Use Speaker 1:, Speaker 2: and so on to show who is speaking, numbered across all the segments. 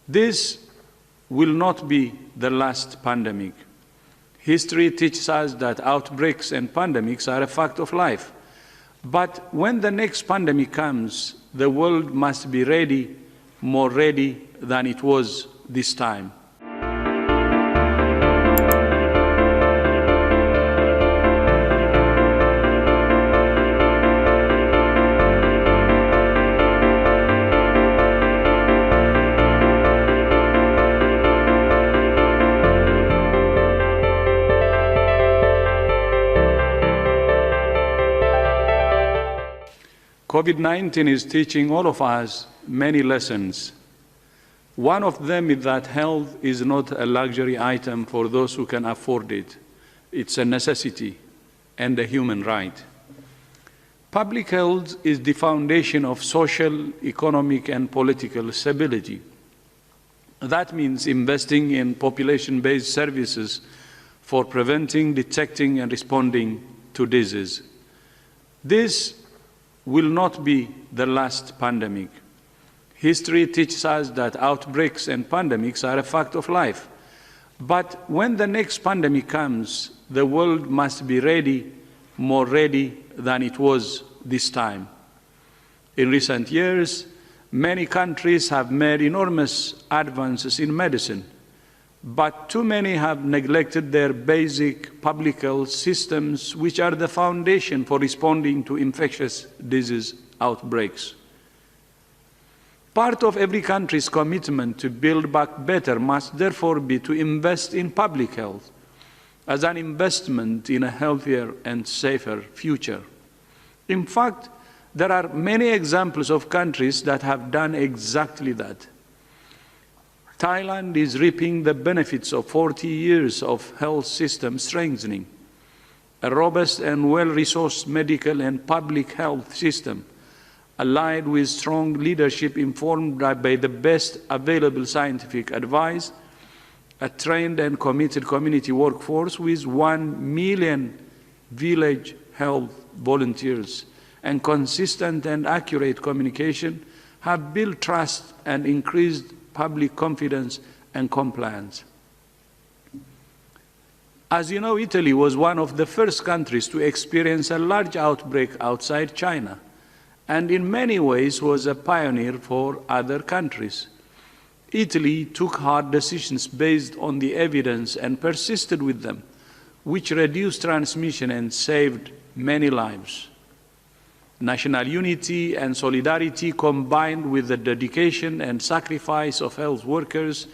Speaker 1: This will not be the last pandemic. History teaches us that outbreaks and pandemics are a fact of life. But when the next pandemic comes, the world must be ready, more ready than it was this time. COVID-19 is teaching all of us many lessons. One of them is that health is not a luxury item for those who can afford it. It's a necessity and a human right. Public health is the foundation of social, economic, and political stability. That means investing in population-based services for preventing, detecting, and responding to disease. This will not be the last pandemic. History teaches us that outbreaks and pandemics are a fact of life. But when the next pandemic comes, the world must be ready, more ready than it was this time. In recent years, many countries have made enormous advances in medicine, but too many have neglected their basic public health systems, which are the foundation for responding to infectious disease outbreaks. Part of every country's commitment to build back better must therefore be to invest in public health as an investment in a healthier and safer future. In fact, there are many examples of countries that have done exactly that. Thailand is reaping the benefits of 40 years of health system strengthening. A robust and well-resourced medical and public health system, allied with strong leadership informed by the best available scientific advice, a trained and committed community workforce with 1 million village health volunteers, and consistent and accurate communication have built trust and increased public confidence and compliance. As you know, Italy was one of the first countries to experience a large outbreak outside China, and in many ways was a pioneer for other countries. Italy took hard decisions based on the evidence and persisted with them, which reduced transmission and saved many lives. National unity and solidarity, combined with the dedication and sacrifice of health workers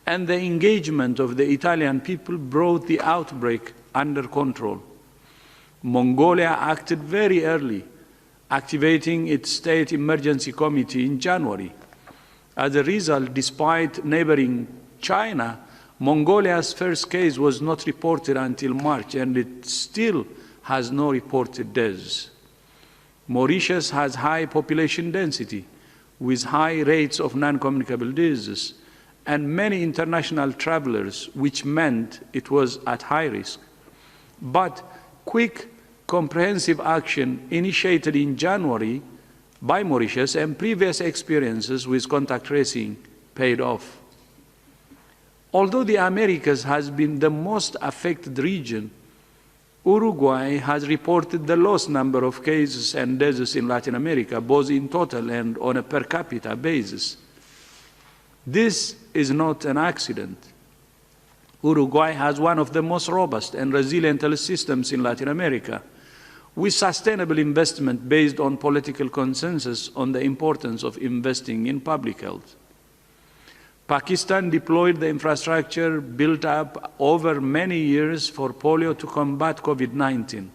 Speaker 1: and the engagement of the Italian people, brought the outbreak under control. Mongolia acted very early, activating its state emergency committee in January. As a result, despite neighboring China, Mongolia's first case was not reported until March, and it still has no reported deaths. Mauritius has high population density, with high rates of non-communicable diseases, and many international travelers, which meant it was at high risk. But quick, comprehensive action initiated in January by Mauritius and previous experiences with contact tracing paid off. Although the Americas has been the most affected region, Uruguay has reported the lowest number of cases and deaths in Latin America, both in total and on a per capita basis. This is not an accident. Uruguay has one of the most robust and resilient health systems in Latin America, with sustainable investment based on political consensus on the importance of investing in public health. Pakistan deployed the infrastructure built up over many years for polio to combat COVID-19.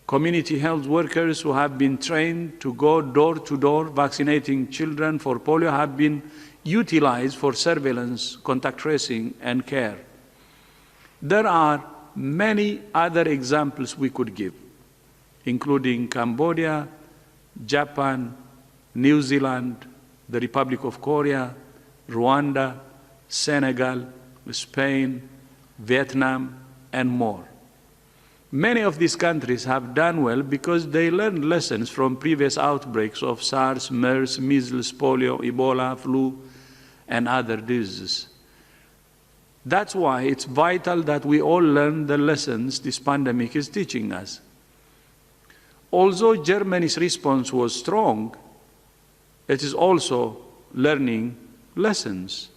Speaker 1: Community health workers who have been trained to go door to door vaccinating children for polio have been utilized for surveillance, contact tracing, and care. There are many other examples we could give, including Cambodia, Japan, New Zealand, the Republic of Korea, Rwanda, Senegal, Spain, Vietnam, and more. Many of these countries have done well because they learned lessons from previous outbreaks of SARS, MERS, measles, polio, Ebola, flu, and other diseases. That's why it's vital that we all learn the lessons this pandemic is teaching us. Although Germany's response was strong, it is also learning lessons.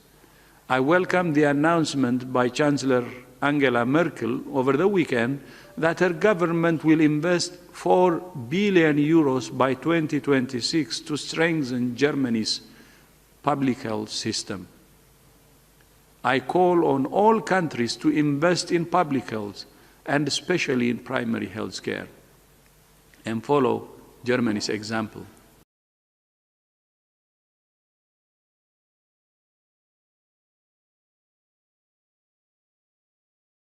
Speaker 1: I welcome the announcement by Chancellor Angela Merkel over the weekend that her government will invest 4 billion euros by 2026 to strengthen Germany's public health system. I call on all countries to invest in public health, and especially in primary health care, and follow Germany's example.